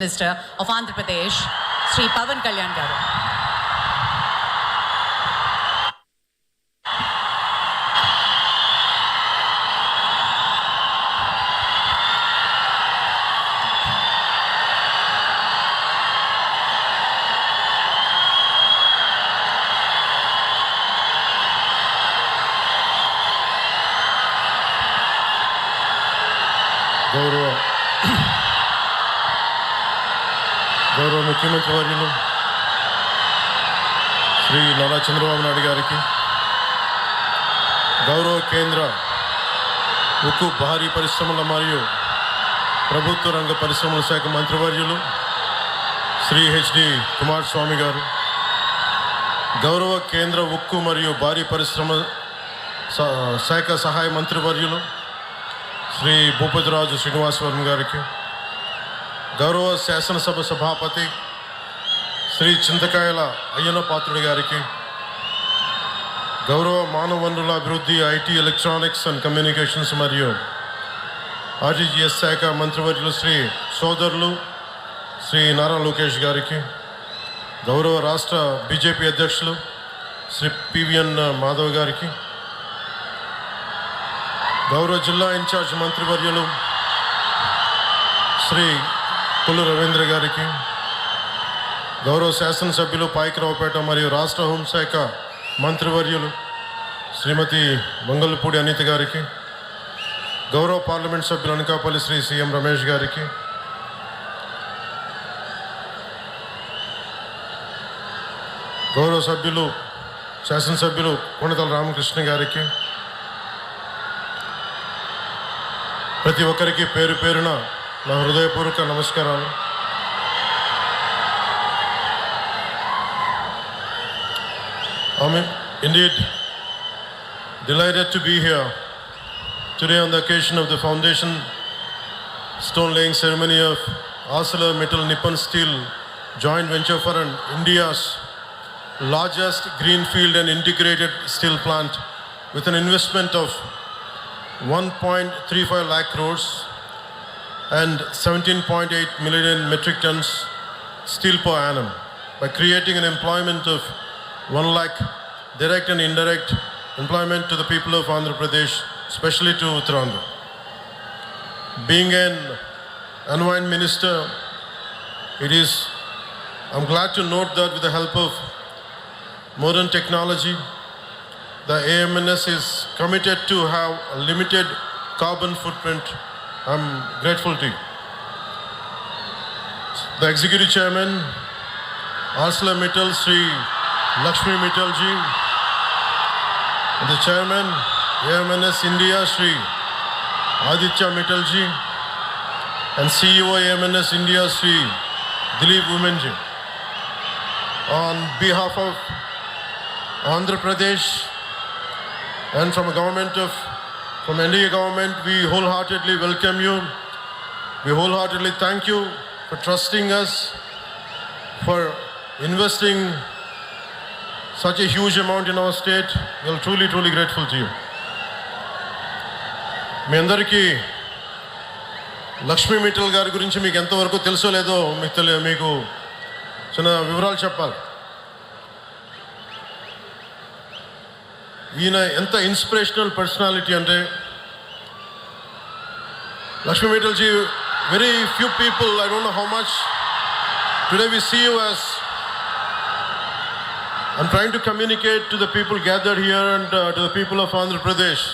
Minister of Andhra Pradesh, Sri Pawan Kalyan garu. గౌరవ ముఖ్యమంత్రి వర్యులు శ్రీ నారా చంద్రబాబు నాయుడు గారికి, గౌరవ కేంద్ర ఉక్కు భారీ పరిశ్రమల మరియు ప్రభుత్వ రంగ పరిశ్రమల శాఖ మంత్రివర్యులు శ్రీ హెచ్డి కుమారస్వామి గారు, గౌరవ కేంద్ర ఉక్కు మరియు భారీ పరిశ్రమ శాఖ సహాయ మంత్రివర్యులు శ్రీ భూపతిరాజు శ్రీనివాసవర్మ గారికి, గౌరవ శాసనసభ సభాపతి శ్రీ చింతకాయల అయ్యన్న పాత్రుడి గారికి, గౌరవ మానవ వనరుల అభివృద్ధి, ఐటీ, ఎలక్ట్రానిక్స్ అండ్ కమ్యూనికేషన్స్ మరియు ఆర్టీజీఎస్ శాఖ మంత్రివర్యులు శ్రీ సోదరులు శ్రీ నారా లోకేష్ గారికి, గౌరవ రాష్ట్ర బీజేపీ అధ్యక్షులు శ్రీ పివిఎన్ మాధవ్ గారికి, గౌరవ జిల్లా ఇన్ఛార్జ్ మంత్రివర్యులు శ్రీ పుల్లు రవీంద్ర గారికి, గౌరవ శాసనసభ్యులు పాయకరావుపేట మరియు రాష్ట్ర హోంశాఖ మంత్రివర్యులు శ్రీమతి మంగళపూడి అనిత గారికి, గౌరవ పార్లమెంట్ సభ్యులు అనకాపల్లి శ్రీ సిఎం రమేష్ గారికి, గౌరవ సభ్యులు శాసనసభ్యులు కొణితల రామకృష్ణ గారికి, ప్రతి ఒక్కరికి పేరు పేరున నా హృదయపూర్వక నమస్కారాలు. I'm indeed delighted to be here today on the occasion of the foundation stone laying ceremony of ArcelorMittal Nippon Steel joint venture for India's largest greenfield and integrated steel plant with an investment of 1.35 lakh crores and 17.8 million metric tons steel per annum by creating an employment of 1 lakh direct and indirect employment to the people of Andhra Pradesh, especially to Uttarakhand. Being an environment minister, I'm glad to note that with the help of modern technology, the AMNS is committed to have a limited carbon footprint. I'm grateful to you. The Executive Chairman, ArcelorMittal, Sri Lakshmi Mittal ji, and the Chairman, AMNS India, Sri Aditya Mittal ji, and CEO AMNS India, Sri Dilip Women ji. On behalf of Andhra Pradesh and from NDA government, we wholeheartedly welcome you. We wholeheartedly thank you for trusting us, for investing such a huge amount in our state. We are truly, truly grateful to you. మీ అందరికీ లక్ష్మీ మిట్టల్ గారి గురించి మీకు ఎంతవరకు తెలుసో లేదో మీకు చిన్న వివరాలు చెప్పాలి. ఈయన ఎంత ఇన్స్పిరేషనల్ పర్సనాలిటీ అంటే, Lakshmi Mittal ji, very few people, I don't know how much, today we see you as, I'm trying to communicate to the people gathered here and to the people of Andhra Pradesh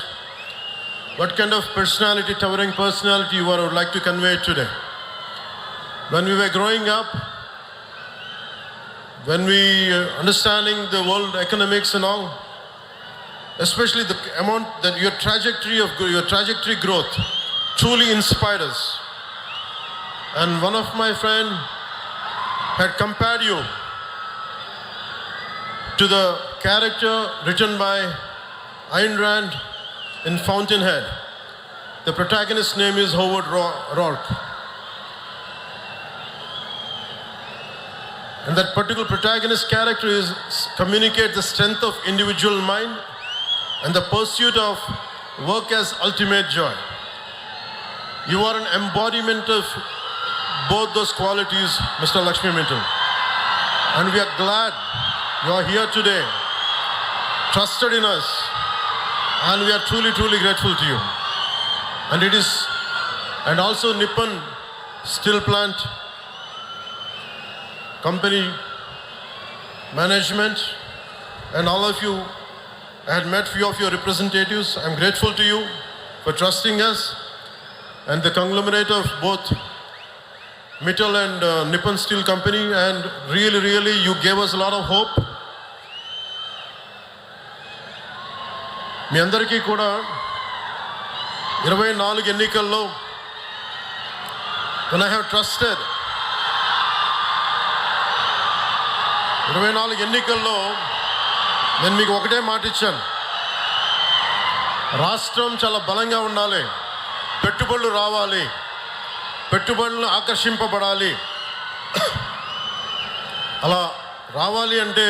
what kind of personality, towering personality you are, I would like to convey today. When we were growing up, when we understanding the world economics and all, especially the amount that your trajectory growth truly inspired us. And one of my friend had compared you to the character written by Ayn Rand in Fountainhead. The protagonist's name is Howard Rourke. And that particular protagonist character communicates the strength of individual mind and the pursuit of work as ultimate joy. You are an embodiment of both those qualities, Mr. Lakshmi Mittal. And we are glad you are here today, trusted in us, and we are truly, truly grateful to you. And also Nippon Steel Plant Company management and all of you. I had met few of your representatives. I'm grateful to you for trusting us, and the conglomerate of both Mittal and Nippon Steel Company, and really you gave us a lot of hope. మీ అందరికీ కూడా 24 ఎన్నికల్లో when I have trusted 24 ఎన్నికల్లో నేను మీకు ఒకటే మాట ఇచ్చాను. రాష్ట్రం చాలా బలంగా ఉండాలి, పెట్టుబడులు రావాలి, పెట్టుబడులు ఆకర్షింపబడాలి. అలా రావాలి అంటే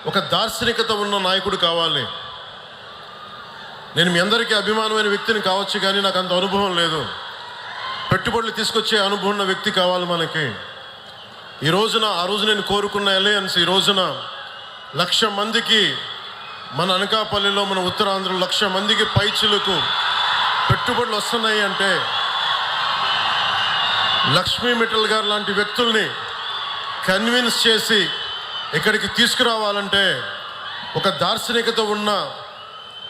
ఒక దార్శనికత ఉన్న నాయకుడు కావాలి. నేను మీ అందరికీ అభిమానమైన వ్యక్తిని కావచ్చు, కానీ నాకు అంత అనుభవం లేదు. పెట్టుబడులు తీసుకొచ్చే అనుభవం ఉన్న వ్యక్తి కావాలి మనకి. ఆ రోజు నేను కోరుకున్న అలయన్స్ ఈ రోజున 1,00,000 మందికి మన అనకాపల్లిలో, మన ఉత్తరాంధ్రలో 1,00,000 మందికి పైచిలకు పెట్టుబడులు వస్తున్నాయి అంటే లక్ష్మీ మిట్టల్ గారు లాంటి వ్యక్తుల్ని కన్విన్స్ చేసి ఇక్కడికి తీసుకురావాలంటే ఒక దార్శనికత ఉన్న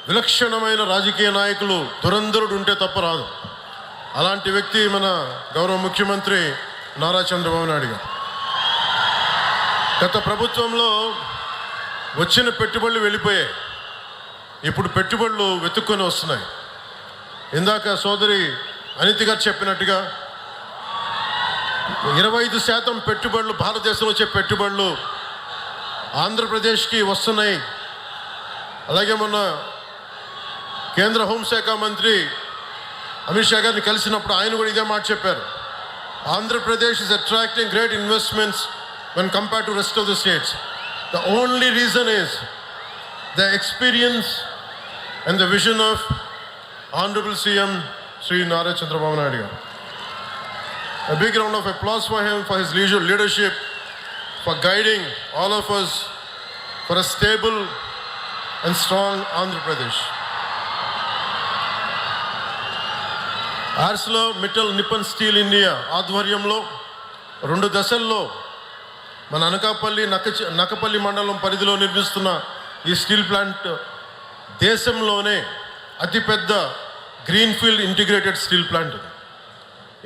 విలక్షణమైన రాజకీయ నాయకులు, దురంధరుడు ఉంటే తప్ప రాదు. అలాంటి వ్యక్తి మన గౌరవ ముఖ్యమంత్రి నారా చంద్రబాబు నాయుడు గారు. గత ప్రభుత్వంలో వచ్చిన పెట్టుబడులు వెళ్ళిపోయాయి, ఇప్పుడు పెట్టుబడులు వెతుక్కొని వస్తున్నాయి. ఇందాక సోదరి అనితి గారు చెప్పినట్టుగా 25% పెట్టుబడులు, భారతదేశంలో వచ్చే పెట్టుబడులు ఆంధ్రప్రదేశ్కి వస్తున్నాయి. అలాగే మొన్న కేంద్ర హోంశాఖ మంత్రి అమిత్ షా గారిని కలిసినప్పుడు ఆయన కూడా ఇదే మాట చెప్పారు. Andhra Pradesh is attracting great investments when compared to rest of the states. The only reason is the experience and the vision of Honorable CM Sri Nara Chandrababu Naidu garu. A big round of applause for him, for his leadership, for guiding all of us for a stable and strong Andhra Pradesh. ArcelorMittal Nippon Steel India ఆధ్వర్యంలో 2 దశల్లో మన అనకాపల్లి నక్కపల్లి మండలం పరిధిలో నిర్మిస్తున్న ఈ steel plant దేశంలోనే అతిపెద్ద greenfield integrated steel plant.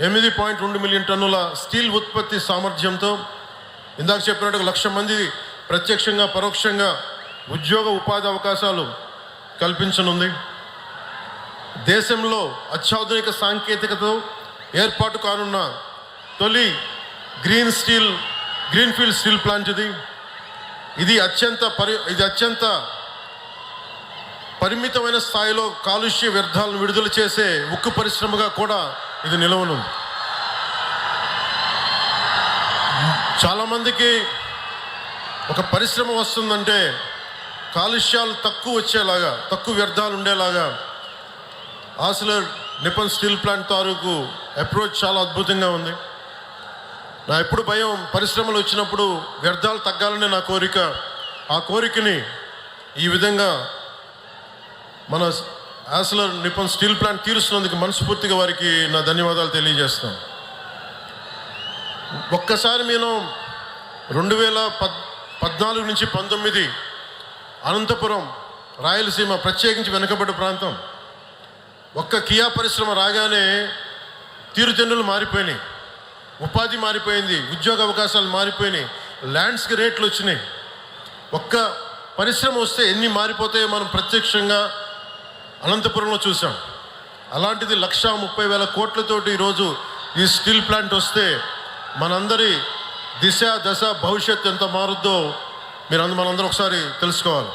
8.2 million టన్నుల స్టీల్ ఉత్పత్తి సామర్థ్యంతో ఇందాక చెప్పినట్టుగా 1,00,000 మంది ప్రత్యక్షంగా పరోక్షంగా ఉద్యోగ ఉపాధి అవకాశాలు కల్పించనుంది. దేశంలో అత్యాధునిక సాంకేతికతతో ఏర్పాటు కానున్న తొలి గ్రీన్ఫీల్డ్ స్టీల్ ప్లాంట్ ఇది అత్యంత పరిమితమైన స్థాయిలో కాలుష్య వ్యర్థాలను విడుదల చేసే ఉక్కు పరిశ్రమగా కూడా ఇది నిలవనుంది. చాలామందికి ఒక పరిశ్రమ వస్తుందంటే కాలుష్యాలు తక్కువ వచ్చేలాగా, తక్కువ వ్యర్థాలు ఉండేలాగా ఆర్సిలర్ నిప్పన్ స్టీల్ ప్లాంట్ తాలూకు అప్రోచ్ చాలా అద్భుతంగా ఉంది. నా ఎప్పుడు భయం, పరిశ్రమలు వచ్చినప్పుడు వ్యర్థాలు తగ్గాలనే నా కోరిక. ఆ కోరికని ఈ విధంగా మన ఆర్సిలర్ నిప్పన్ స్టీల్ ప్లాంట్ తీరుస్తున్నందుకు మనస్ఫూర్తిగా వారికి నా ధన్యవాదాలు తెలియజేస్తాను. ఒక్కసారి నేను 2014 నుంచి 19 అనంతపురం, రాయలసీమ, ప్రత్యేకించి వెనుకబడ్డ ప్రాంతం, ఒక్క కియా పరిశ్రమ రాగానే తీరుతెన్నులు మారిపోయినాయి, ఉపాధి మారిపోయింది, ఉద్యోగ అవకాశాలు మారిపోయినాయి, ల్యాండ్స్కి రేట్లు వచ్చినాయి. ఒక్క పరిశ్రమ వస్తే ఎన్ని మారిపోతాయో మనం ప్రత్యక్షంగా అనంతపురంలో చూసాం. అలాంటిది 1,30,000 కోట్లతోటి ఈరోజు ఈ స్టీల్ ప్లాంట్ వస్తే మనందరి దిశ దశ భవిష్యత్తు ఎంత మారుద్దో మనందరం ఒకసారి తెలుసుకోవాలి.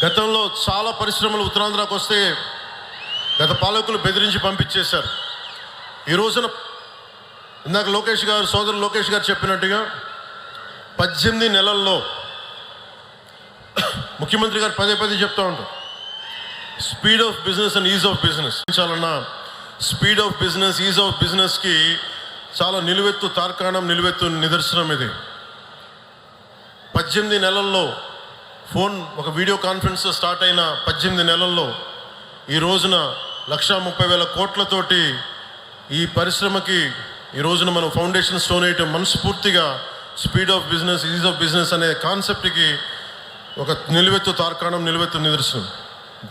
గతంలో చాలా పరిశ్రమలు ఉత్తరాంధ్రకు వస్తే గత పాలకులు బెదిరించి పంపించేశారు. ఈ రోజున ఇందాక సోదరులు లోకేష్ గారు చెప్పినట్టుగా 18 నెలల్లో ముఖ్యమంత్రి గారు పదే చెప్తూ ఉంటారు, speed of business and ease of business చాలన్నా speed of business, ease of బిజినెస్కి చాలా నిలువెత్తు తార్కాణం, నిలువెత్తు నిదర్శనం ఇది. 18 నెలల్లో ఫోన్ ఒక వీడియో కాన్ఫరెన్స్ స్టార్ట్ అయిన 18 నెలల్లో ఈ రోజున 1,30,000 కోట్లతోటి ఈ పరిశ్రమకి ఈ రోజున మనం ఫౌండేషన్ స్టోన్ వేయటం మనస్ఫూర్తిగా speed of business, ease of business అనే కాన్సెప్ట్కి ఒక నిలువెత్తు తార్కాణం, నిలువెత్తు నిదర్శనం.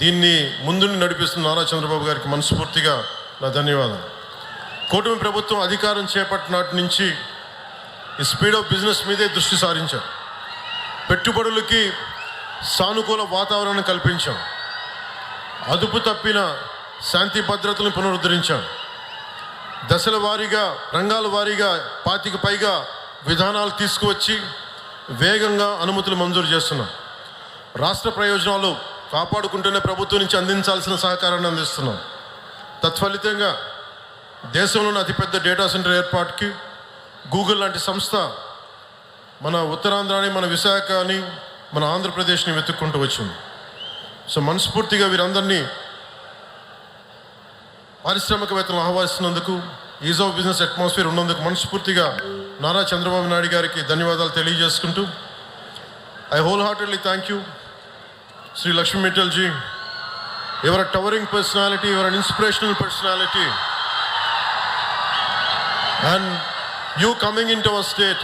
దీన్ని ముందుండి నడిపిస్తున్న నారా చంద్రబాబు గారికి మనస్ఫూర్తిగా నా ధన్యవాదాలు. కూటమి ప్రభుత్వం అధికారం చేపట్టినాటి నుంచి ఈ స్పీడ్ ఆఫ్ బిజినెస్ మీదే దృష్టి సారించాం. పెట్టుబడులకి సానుకూల వాతావరణం కల్పించాం. అదుపు తప్పిన శాంతి భద్రతలను పునరుద్ధరించాం. దశల వారీగా, రంగాల వారీగా 25 పైగా విధానాలు తీసుకువచ్చి వేగంగా అనుమతులు మంజూరు చేస్తున్నాం. రాష్ట్ర ప్రయోజనాలు కాపాడుకుంటూనే ప్రభుత్వం నుంచి అందించాల్సిన సహకారాన్ని అందిస్తున్నాం. తత్ఫలితంగా దేశంలోని అతిపెద్ద డేటా సెంటర్ ఏర్పాటుకి గూగుల్ లాంటి సంస్థ మన ఉత్తరాంధ్రాని, మన విశాఖని, మన ఆంధ్రప్రదేశ్ని వెతుక్కుంటూ వచ్చింది. సో మనస్ఫూర్తిగా వీరందరినీ పారిశ్రామికవేత్తలను ఆహ్వానిస్తున్నందుకు, ఈజ్ ఆఫ్ బిజినెస్ అట్మాస్ఫియర్ ఉన్నందుకు మనస్ఫూర్తిగా నారా చంద్రబాబు నాయుడు గారికి ధన్యవాదాలు తెలియజేసుకుంటూ, I whole heartedly thank you Sri Lakshmi Mittal ji. You are a towering personality, you are an inspirational personality. And you coming into our state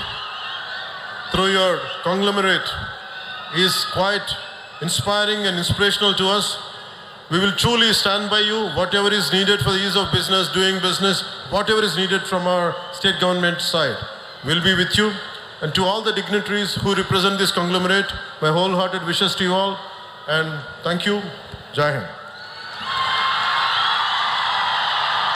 through your conglomerate is quite inspiring and inspirational to us. We will truly stand by you. Whatever is needed for the ease of business, doing business, whatever is needed from our state government side, we'll be with you. And to all the dignitaries who represent this conglomerate, my wholehearted wishes to you all. And thank you. Jai Hind.